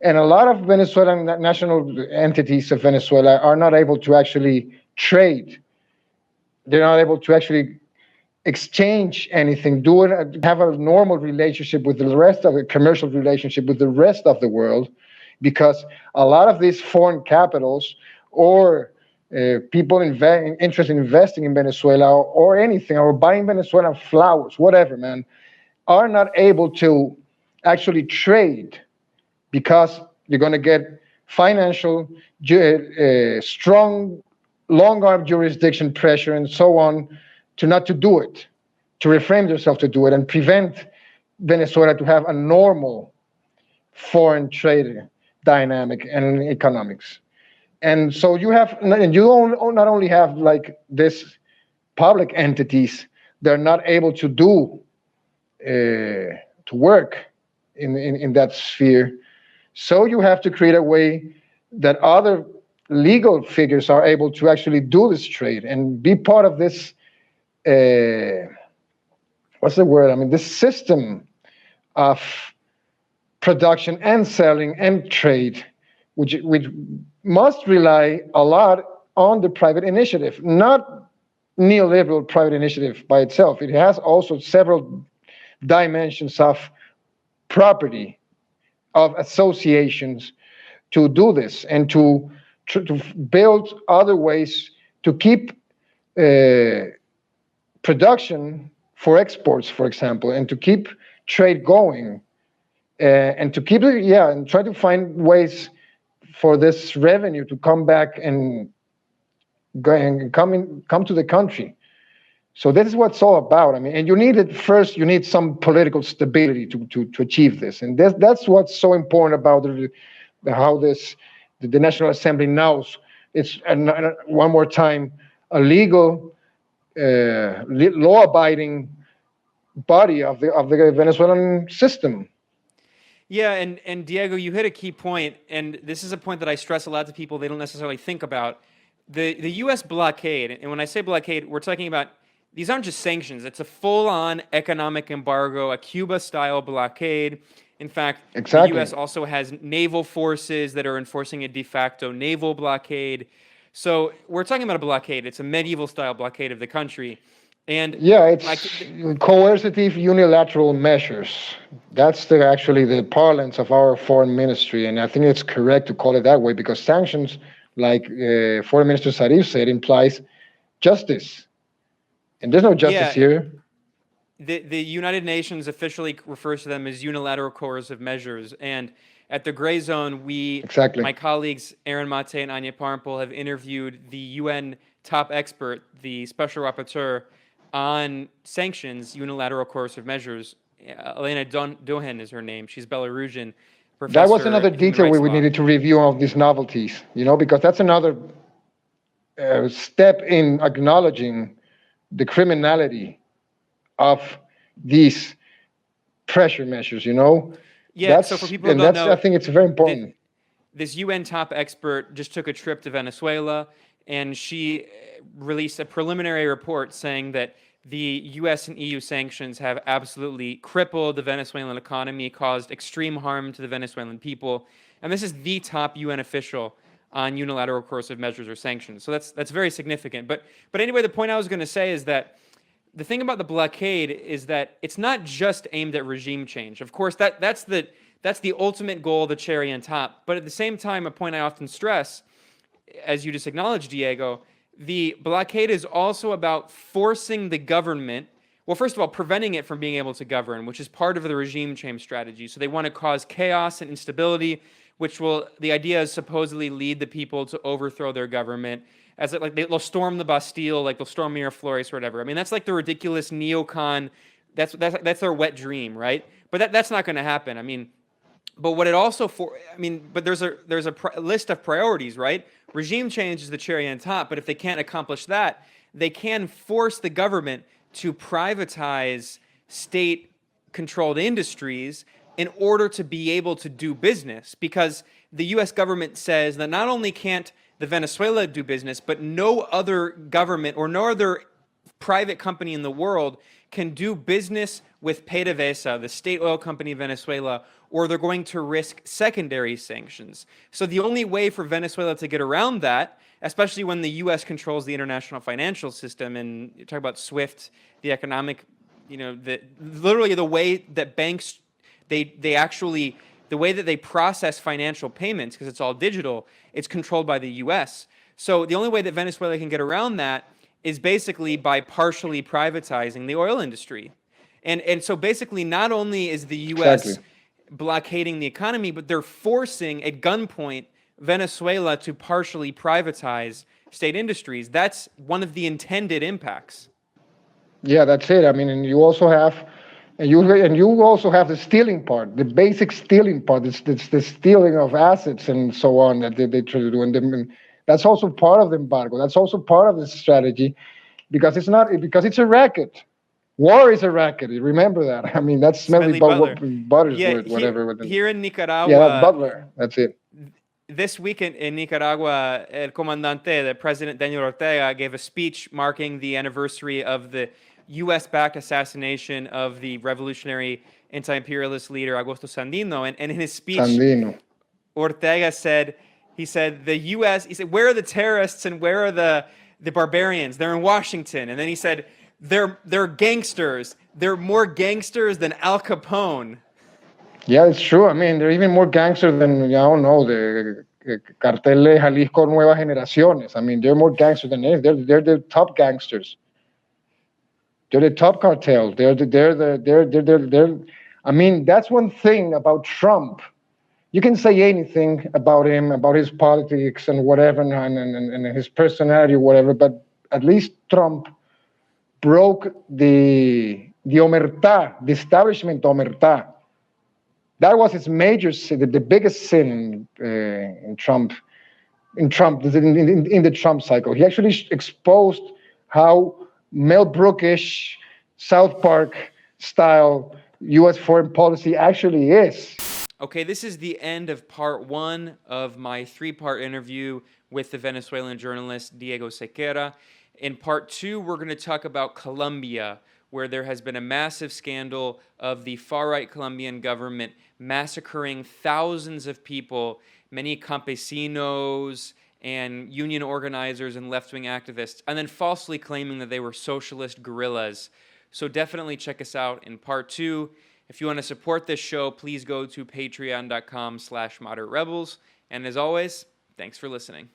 and a lot of Venezuelan national entities of Venezuela are not able to actually trade. They're not able to actually exchange anything, have a normal relationship with the rest of the commercial relationship with the rest of the world, because a lot of these foreign capitals or people interested in investing in Venezuela or anything, or buying Venezuelan flowers, whatever, man, are not able to actually trade because you're going to get financial, strong, long-arm jurisdiction pressure and so on not to do it, to refrain yourself to do it and prevent Venezuela to have a normal foreign trade dynamic and economics. And so you don't not only have like this public entities, they're not able to do to work in that sphere. So you have to create a way that other legal figures are able to actually do this trade and be part of this. What's the word? I mean, this system of production and selling and trade, which must rely a lot on the private initiative, not neoliberal private initiative by itself. It has also several dimensions of property, of associations to do this and to build other ways to keep production for exports, for example, and to keep trade going, and to keep it, and try to find ways for this revenue to come back and come to the country. So this is what it's all about. I mean, and you need some political stability to achieve this, and that's what's so important about how the National Assembly now it's one more time a legal, law-abiding body of the Venezuelan system. Yeah, and Diego, you hit a key point, and this is a point that I stress a lot to people they don't necessarily think about. The U.S. blockade, and when I say blockade, we're talking about, these aren't just sanctions. It's a full-on economic embargo, a Cuba-style blockade. In fact, exactly. The U.S. also has naval forces that are enforcing a de facto naval blockade. So we're talking about a blockade. It's a medieval-style blockade of the country. And it's coercive unilateral measures. That's actually the parlance of our foreign ministry, and I think it's correct to call it that way, because sanctions, like Foreign Minister Zarif said, implies justice, and there's no justice here. The United Nations officially refers to them as unilateral coercive measures, and at the Gray Zone, my colleagues Aaron Mate and Anya Parampol have interviewed the UN top expert, the Special Rapporteur on sanctions, unilateral coercive measures. Elena Dohen is her name. She's Belarusian. That was another detail we needed to review of these novelties, because that's another step in acknowledging the criminality of these pressure measures, you know? Yeah, so for people who don't know, I think it's very important. This UN top expert just took a trip to Venezuela, and she released a preliminary report saying that the US and EU sanctions have absolutely crippled the Venezuelan economy, caused extreme harm to the Venezuelan people. And this is the top UN official on unilateral coercive measures or sanctions. So that's very significant. But anyway, the point I was going to say is that the thing about the blockade is that it's not just aimed at regime change. Of course, that's the ultimate goal, the cherry on top. But at the same time, a point I often stress, as you just acknowledged, Diego, the blockade is also about forcing the government, well, first of all, preventing it from being able to govern, which is part of the regime change strategy. So they want to cause chaos and instability, which will, the idea is supposedly lead the people to overthrow their government. As it, like they'll storm the Bastille, like they'll storm Miraflores or whatever. I mean, that's like the ridiculous neocon. That's their wet dream, right? But that's not going to happen. I mean, but what it also but there's a list of priorities, right? Regime change is the cherry on top. But if they can't accomplish that, they can force the government to privatize state-controlled industries in order to be able to do business, because the U.S. government says that not only can't the Venezuela do business, but no other government or no other private company in the world can do business with PDVSA, the state oil company of Venezuela, or they're going to risk secondary sanctions. So the only way for Venezuela to get around that, especially when the U.S. controls the international financial system, and you talk about SWIFT, the economic, literally the way that banks, the way that they process financial payments, because it's all digital, it's controlled by the U.S. So the only way that Venezuela can get around that is basically by partially privatizing the oil industry. And so basically not only is the U.S. blockading the economy, but they're forcing at gunpoint Venezuela to partially privatize state industries. That's one of the intended impacts. Yeah, that's it. I mean, and you also have the stealing part, the basic stealing part. It's the stealing of assets and so on that they try to do, and that's also part of the embargo. That's also part of the strategy, because it's a racket. War is a racket. Remember that. I mean, that's Smedley Butler's word, whatever. Here in Nicaragua. Yeah, that's Butler. That's it. This week in Nicaragua, El Comandante, the President Daniel Ortega, gave a speech marking the anniversary of the U.S.-backed assassination of the revolutionary anti-imperialist leader Augusto Sandino. And in his speech, Ortega said, the U.S., he said, where are the terrorists and where are the barbarians? They're in Washington. And then he said, they're gangsters. They're more gangsters than Al Capone. Yeah, it's true. I mean, they're even more gangsters than, I don't know, the Cartel de Jalisco Nuevas Generaciones. I mean, they're more gangsters than anything. They're the top gangsters. They're the top cartel. I mean, that's one thing about Trump. You can say anything about him, about his politics and whatever, and his personality or whatever, but at least Trump broke the omertá, the establishment omertá. That was his major sin, the biggest sin in the Trump cycle. He actually exposed how Mel Brookish, South Park style U.S. foreign policy actually is. Okay, this is the end of part one of my 3-part interview with the Venezuelan journalist Diego Sequera. In part two, we're going to talk about Colombia, where there has been a massive scandal of the far-right Colombian government massacring thousands of people, many campesinos and union organizers and left-wing activists, and then falsely claiming that they were socialist guerrillas. So definitely check us out in part two. If you want to support this show, please go to patreon.com/moderaterebels. And as always, thanks for listening.